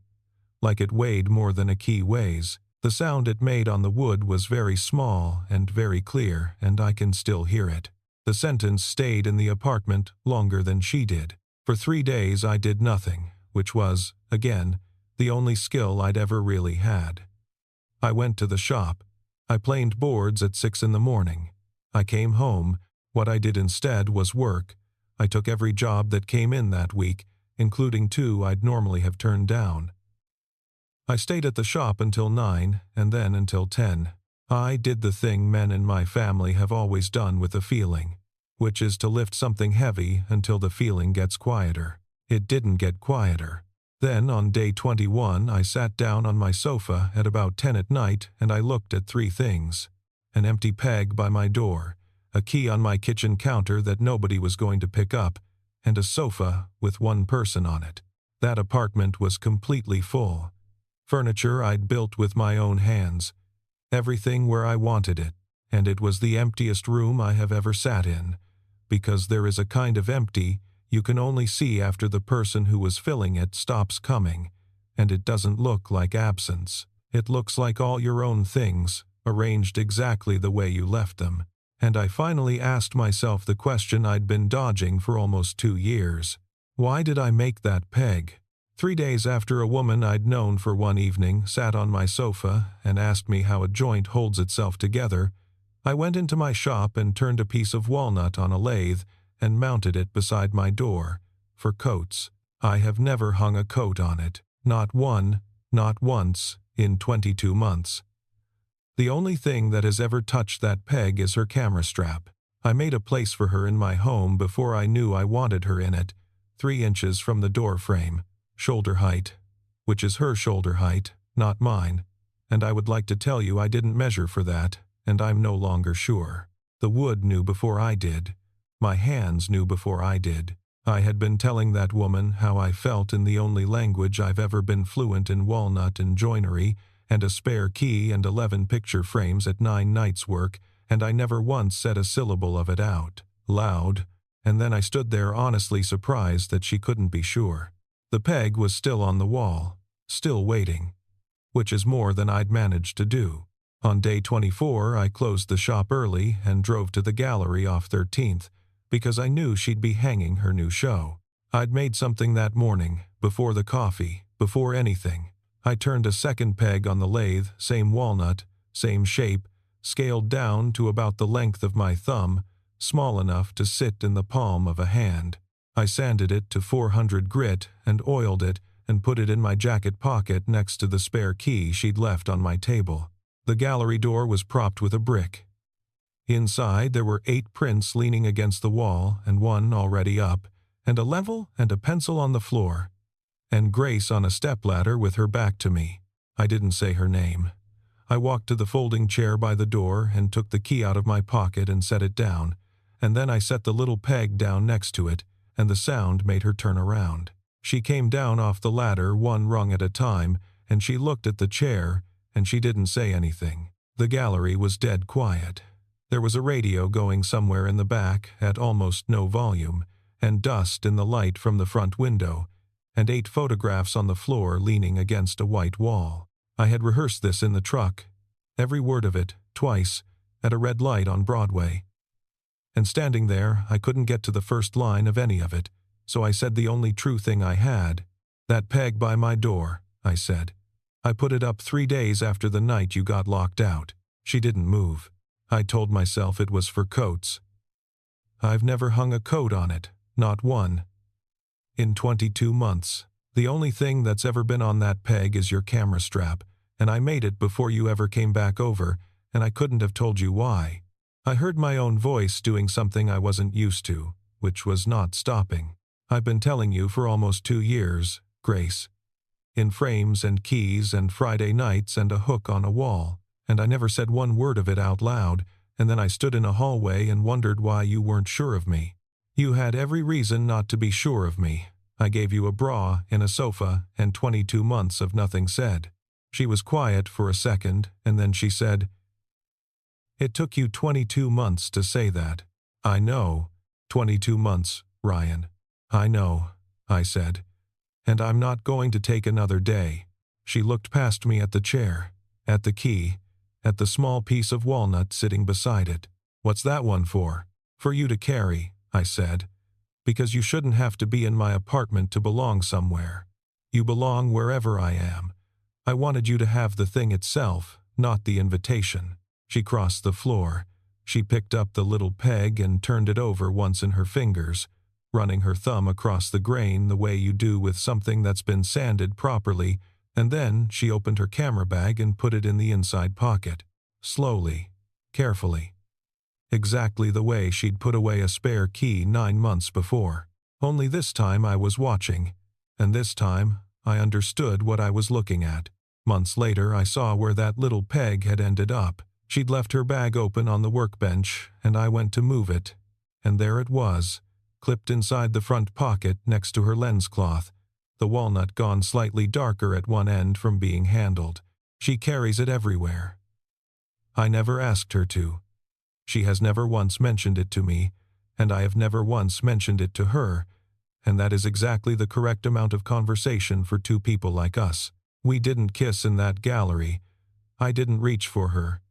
like it weighed more than a key weighs. The sound it made on the wood was very small and very clear, and I can still hear it. The sentence stayed in the apartment longer than she did. For 3 days I did nothing, which was, again, the only skill I'd ever really had. I went to the shop. I planed boards at 6 in the morning. I came home. What I did instead was work. I took every job that came in that week, including 2 I'd normally have turned down. I stayed at the shop until 9, and then until 10. I did the thing men in my family have always done with a feeling, which is to lift something heavy until the feeling gets quieter. It didn't get quieter. Then, on day 21, I sat down on my sofa at about 10 at night and I looked at 3 things. An empty peg by my door, a key on my kitchen counter that nobody was going to pick up, and a sofa with 1 person on it. That apartment was completely full. Furniture I'd built with my own hands. Everything where I wanted it, and it was the emptiest room I have ever sat in, because there is a kind of empty you can only see after the person who was filling it stops coming, and it doesn't look like absence. It looks like all your own things, arranged exactly the way you left them. And I finally asked myself the question I'd been dodging for almost 2 years. Why did I make that peg? 3 days after a woman I'd known for one evening sat on my sofa and asked me how a joint holds itself together, I went into my shop and turned a piece of walnut on a lathe and mounted it beside my door, for coats. I have never hung a coat on it, not one, not once, in 22 months. The only thing that has ever touched that peg is her camera strap. I made a place for her in my home before I knew I wanted her in it, 3 inches from the door frame. Shoulder height, which is her shoulder height, not mine, and I would like to tell you I didn't measure for that, and I'm no longer sure. The wood knew before I did. My hands knew before I did. I had been telling that woman how I felt in the only language I've ever been fluent in: walnut and joinery, and a spare key and 11 picture frames at 9 nights' work, and I never once said a syllable of it out loud, and then I stood there honestly surprised that she couldn't be sure. The peg was still on the wall, still waiting, which is more than I'd managed to do. On day 24, I closed the shop early and drove to the gallery off 13th, because I knew she'd be hanging her new show. I'd made something that morning, before the coffee, before anything. I turned a second peg on the lathe, same walnut, same shape, scaled down to about the length of my thumb, small enough to sit in the palm of a hand. I sanded it to 400 grit and oiled it and put it in my jacket pocket next to the spare key she'd left on my table. The gallery door was propped with a brick. Inside there were 8 prints leaning against the wall and 1 already up, and a level and a pencil on the floor, and Grace on a stepladder with her back to me. I didn't say her name. I walked to the folding chair by the door and took the key out of my pocket and set it down, and then I set the little peg down next to it, and the sound made her turn around. She came down off the ladder 1 rung at a time, and she looked at the chair, and she didn't say anything. The gallery was dead quiet. There was a radio going somewhere in the back at almost no volume, and dust in the light from the front window, and 8 photographs on the floor leaning against a white wall. I had rehearsed this in the truck, every word of it, twice, at a red light on Broadway. And standing there, I couldn't get to the first line of any of it, so I said the only true thing I had. "That peg by my door," I said. "I put it up 3 days after the night you got locked out." She didn't move. I told myself it was for coats. I've never hung a coat on it, not one. In 22 months. The only thing that's ever been on that peg is your camera strap, and I made it before you ever came back over, and I couldn't have told you why. I heard my own voice doing something I wasn't used to, which was not stopping. I've been telling you for almost 2 years, Grace. In frames and keys and Friday nights and a hook on a wall, and I never said one word of it out loud, and then I stood in a hallway and wondered why you weren't sure of me. You had every reason not to be sure of me, I gave you a bra in a sofa and 22 months of nothing said. She was quiet for a second, and then she said, "It took you 22 months to say that." "I know. 22 months, Ryan." "I know," I said. "And I'm not going to take another day." She looked past me at the chair, at the key, at the small piece of walnut sitting beside it. "What's that one for?" "For you to carry," I said. "Because you shouldn't have to be in my apartment to belong somewhere. You belong wherever I am. I wanted you to have the thing itself, not the invitation." She crossed the floor. She picked up the little peg and turned it over once in her fingers, running her thumb across the grain the way you do with something that's been sanded properly, and then she opened her camera bag and put it in the inside pocket. Slowly, carefully. Exactly the way she'd put away a spare key 9 months before. Only this time I was watching, and this time I understood what I was looking at. Months later I saw where that little peg had ended up. She'd left her bag open on the workbench, and I went to move it, and there it was, clipped inside the front pocket next to her lens cloth, the walnut gone slightly darker at one end from being handled. She carries it everywhere. I never asked her to. She has never once mentioned it to me, and I have never once mentioned it to her, and that is exactly the correct amount of conversation for two people like us. We didn't kiss in that gallery. I didn't reach for her.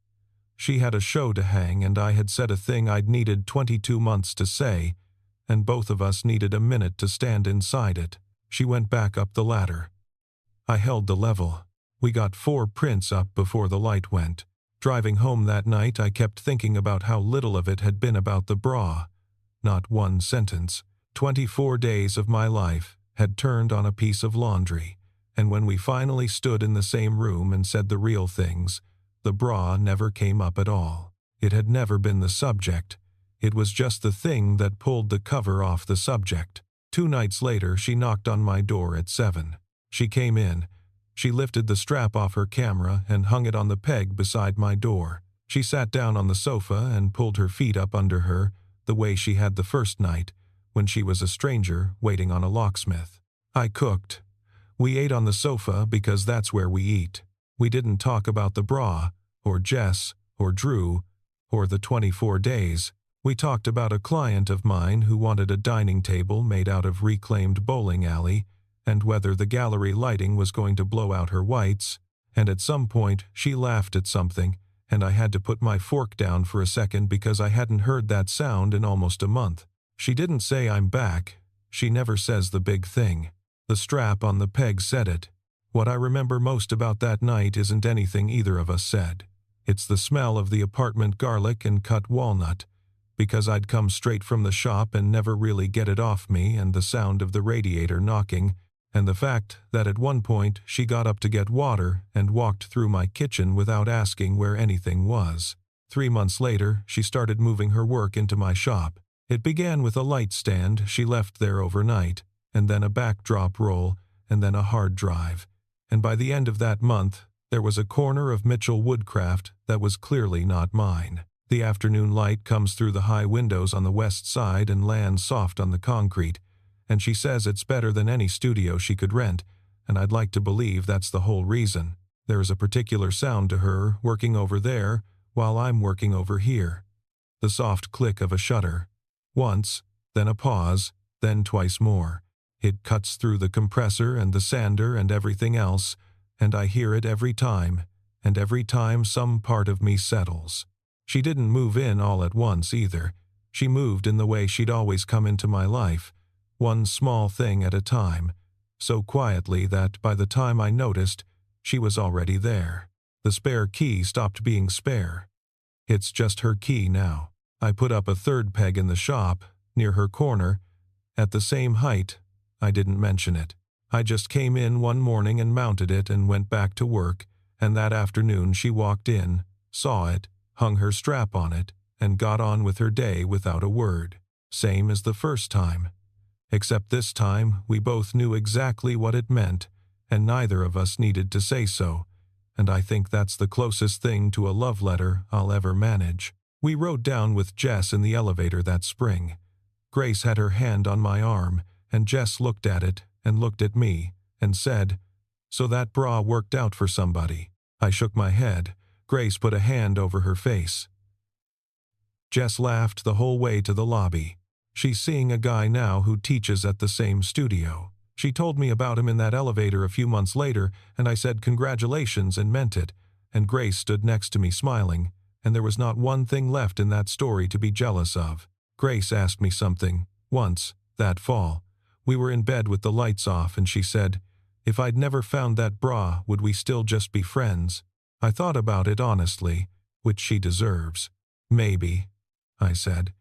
She had a show to hang, and I had said a thing I'd needed 22 months to say, and both of us needed a minute to stand inside it. She went back up the ladder. I held the level. We got 4 prints up before the light went. Driving home that night, I kept thinking about how little of it had been about the bra. Not one sentence. 24 days of my life had turned on a piece of laundry, and when we finally stood in the same room and said the real things, the bra never came up at all. It had never been the subject. It was just the thing that pulled the cover off the subject. 2 nights later, she knocked on my door at 7. She came in. She lifted the strap off her camera and hung it on the peg beside my door. She sat down on the sofa and pulled her feet up under her, the way she had the first night, when she was a stranger waiting on a locksmith. I cooked. We ate on the sofa because that's where we eat. We didn't talk about the bra, or Jess, or Drew, or the 24 days. We talked about a client of mine who wanted a dining table made out of reclaimed bowling alley, and whether the gallery lighting was going to blow out her whites, and at some point she laughed at something, and I had to put my fork down for a second because I hadn't heard that sound in almost a month. She didn't say "I'm back." She never says the big thing. The strap on the peg said it. What I remember most about that night isn't anything either of us said. It's the smell of the apartment garlic and cut walnut, because I'd come straight from the shop and never really get it off me, and the sound of the radiator knocking, and the fact that at one point she got up to get water and walked through my kitchen without asking where anything was. 3 months later, she started moving her work into my shop. It began with a light stand she left there overnight, and then a backdrop roll, and then a hard drive. And by the end of that month, there was a corner of Mitchell Woodcraft that was clearly not mine. The afternoon light comes through the high windows on the west side and lands soft on the concrete, and she says it's better than any studio she could rent, and I'd like to believe that's the whole reason. There is a particular sound to her working over there while I'm working over here. The soft click of a shutter. Once, then a pause, then twice more. It cuts through the compressor and the sander and everything else, and I hear it every time, and every time some part of me settles. She didn't move in all at once either. She moved in the way she'd always come into my life, one small thing at a time, so quietly that by the time I noticed, she was already there. The spare key stopped being spare. It's just her key now. I put up a 3rd peg in the shop, near her corner, at the same height. I didn't mention it. I just came in one morning and mounted it and went back to work, and that afternoon she walked in, saw it, hung her strap on it, and got on with her day without a word. Same as the first time. Except this time we both knew exactly what it meant, and neither of us needed to say so, and I think that's the closest thing to a love letter I'll ever manage. We rode down with Jess in the elevator that spring. Grace had her hand on my arm, and Jess looked at it and looked at me and said, "So that bra worked out for somebody." I shook my head. Grace put a hand over her face. Jess laughed the whole way to the lobby. "She's seeing a guy now who teaches at the same studio. She told me about him in that elevator a few months later, and I said congratulations and meant it, and Grace stood next to me smiling, and there was not one thing left in that story to be jealous of. Grace asked me something, once, that fall. We were in bed with the lights off, and she said, if I'd never found that bra, would we still just be friends? I thought about it honestly, which she deserves. Maybe, I said.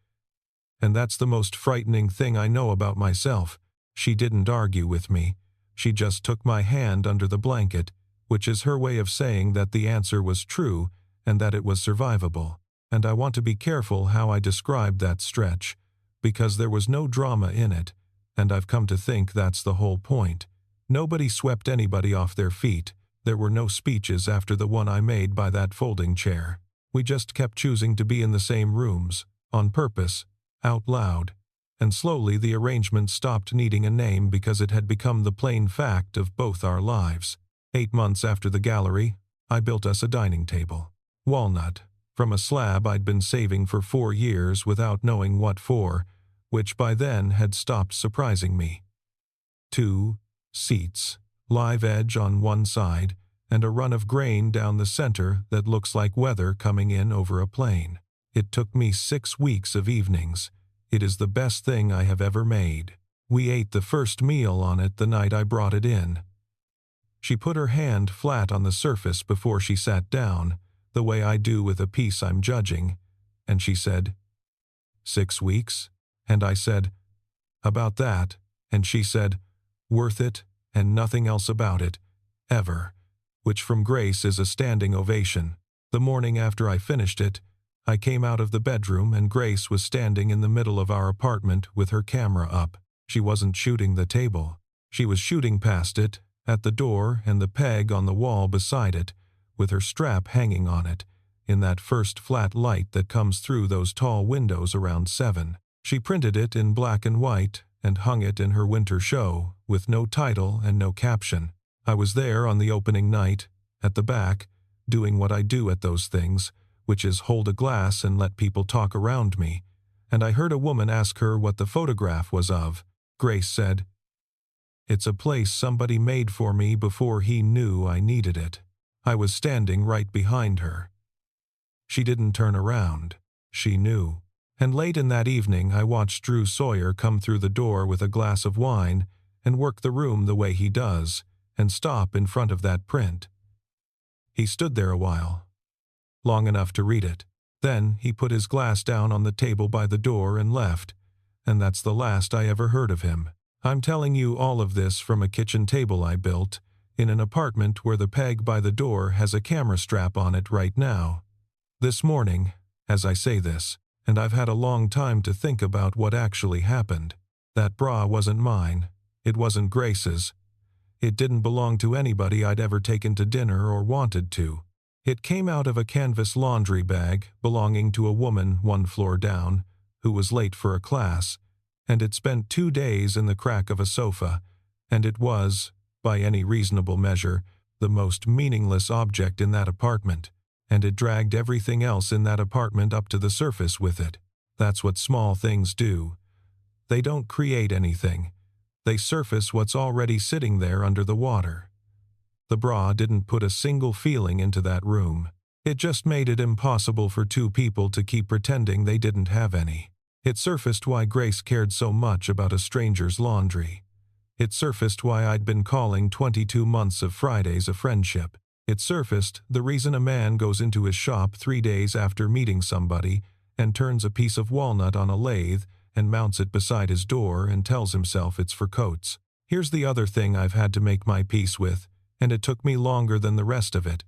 And that's the most frightening thing I know about myself. She didn't argue with me. She just took my hand under the blanket, which is her way of saying that the answer was true and that it was survivable. And I want to be careful how I describe that stretch, because there was no drama in it, and I've come to think that's the whole point. Nobody swept anybody off their feet. There were no speeches after the one I made by that folding chair. We just kept choosing to be in the same rooms, on purpose, out loud. And slowly the arrangement stopped needing a name because it had become the plain fact of both our lives. 8 months after the gallery, I built us a dining table. Walnut, from a slab I'd been saving for 4 years without knowing what for, which by then had stopped surprising me. 2 seats, live edge on one side, and a run of grain down the center that looks like weather coming in over a plain. It took me 6 weeks of evenings. It is the best thing I have ever made. We ate the first meal on it the night I brought it in. She put her hand flat on the surface before she sat down, the way I do with a piece I'm judging, and she said, 6 weeks? And I said, about that, and she said, worth it, and nothing else about it, ever, which from Grace is a standing ovation. The morning after I finished it, I came out of the bedroom and Grace was standing in the middle of our apartment with her camera up. She wasn't shooting the table. She was shooting past it, at the door and the peg on the wall beside it, with her strap hanging on it, in that first flat light that comes through those tall windows around 7. She printed it in black and white and hung it in her winter show, with no title and no caption. I was there on the opening night, at the back, doing what I do at those things, which is hold a glass and let people talk around me, and I heard a woman ask her what the photograph was of. Grace said, "It's a place somebody made for me before he knew I needed it." I was standing right behind her. She didn't turn around. She knew. And late in that evening I watched Drew Sawyer come through the door with a glass of wine and work the room the way he does, and stop in front of that print. He stood there a while, long enough to read it. Then he put his glass down on the table by the door and left, and that's the last I ever heard of him. I'm telling you all of this from a kitchen table I built, in an apartment where the peg by the door has a camera strap on it right now. This morning, as I say this, and I've had a long time to think about what actually happened. That bra wasn't mine. It wasn't Grace's. It didn't belong to anybody I'd ever taken to dinner or wanted to. It came out of a canvas laundry bag belonging to a woman 1 floor down, who was late for a class, and it spent 2 days in the crack of a sofa, and it was, by any reasonable measure, the most meaningless object in that apartment, and it dragged everything else in that apartment up to the surface with it. That's what small things do. They don't create anything. They surface what's already sitting there under the water. The bra didn't put a single feeling into that room. It just made it impossible for 2 people to keep pretending they didn't have any. It surfaced why Grace cared so much about a stranger's laundry. It surfaced why I'd been calling 22 months of Fridays a friendship. It surfaced the reason a man goes into his shop 3 days after meeting somebody and turns a piece of walnut on a lathe and mounts it beside his door and tells himself it's for coats. Here's the other thing I've had to make my peace with, and it took me longer than the rest of it.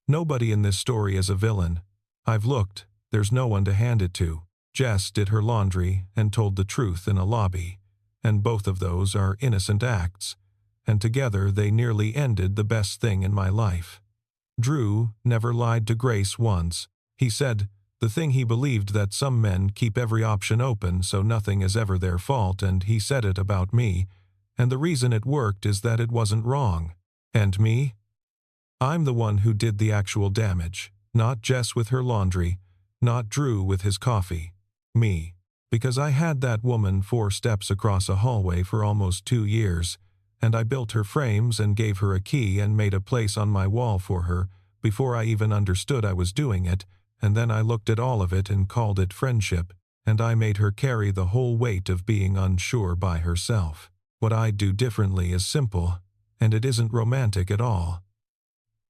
Nobody in this story is a villain. I've looked, there's no one to hand it to. Jess did her laundry and told the truth in a lobby, and both of those are innocent acts, and together they nearly ended the best thing in my life. Drew never lied to Grace once. He said, The thing he believed that some men keep every option open so nothing is ever their fault, and he said it about me, and the reason it worked is that it wasn't wrong. And me? I'm the one who did the actual damage, not Jess with her laundry, not Drew with his coffee. Me. Because I had that woman 4 steps across a hallway for almost 2 years, and I built her frames and gave her a key and made a place on my wall for her before I even understood I was doing it, and then I looked at all of it and called it friendship, and I made her carry the whole weight of being unsure by herself. What I'd do differently is simple, and it isn't romantic at all.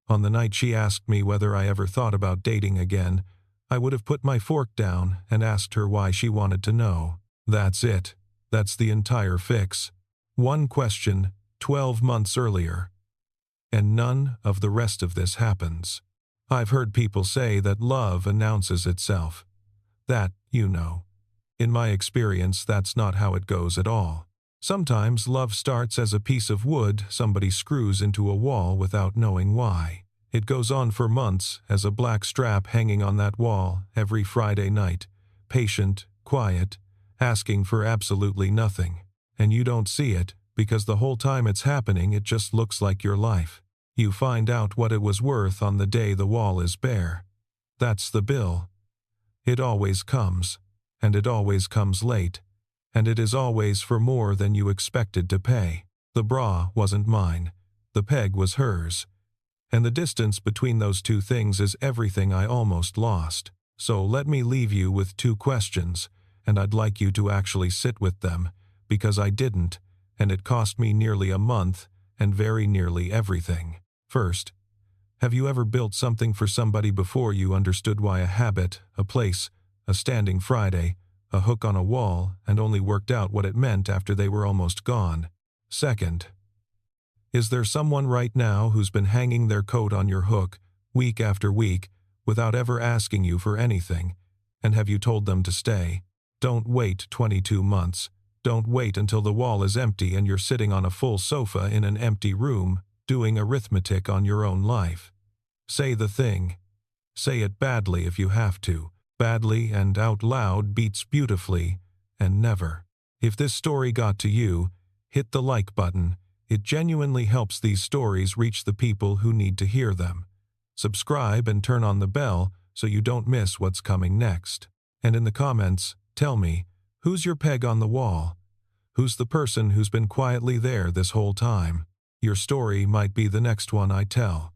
On the night she asked me whether I ever thought about dating again, I would have put my fork down and asked her why she wanted to know. That's it. That's the entire fix. One question, 12 months earlier. And none of the rest of this happens. I've heard people say that love announces itself. That, you know. In my experience, that's not how it goes at all. Sometimes love starts as a piece of wood somebody screws into a wall without knowing why. It goes on for months as a black strap hanging on that wall every Friday night, patient, quiet, asking for absolutely nothing. And you don't see it, because the whole time it's happening it just looks like your life. You find out what it was worth on the day the wall is bare. That's the bill. It always comes, and it always comes late, and it is always for more than you expected to pay. The bra wasn't mine. The peg was hers. And the distance between those two things is everything I almost lost. So let me leave you with 2 questions, and I'd like you to actually sit with them, because I didn't, and it cost me nearly a month, and very nearly everything. First, have you ever built something for somebody before you understood why a habit, a place, a standing Friday, a hook on a wall, and only worked out what it meant after they were almost gone? Second, is there someone right now who's been hanging their coat on your hook, week after week, without ever asking you for anything, and have you told them to stay? Don't wait 22 months. Don't wait until the wall is empty and you're sitting on a full sofa in an empty room, doing arithmetic on your own life. Say the thing. Say it badly if you have to. Badly and out loud beats beautifully, and never. If this story got to you, hit the like button. It genuinely helps these stories reach the people who need to hear them. Subscribe and turn on the bell so you don't miss what's coming next. And in the comments, tell me, who's your peg on the wall? Who's the person who's been quietly there this whole time? Your story might be the next one I tell.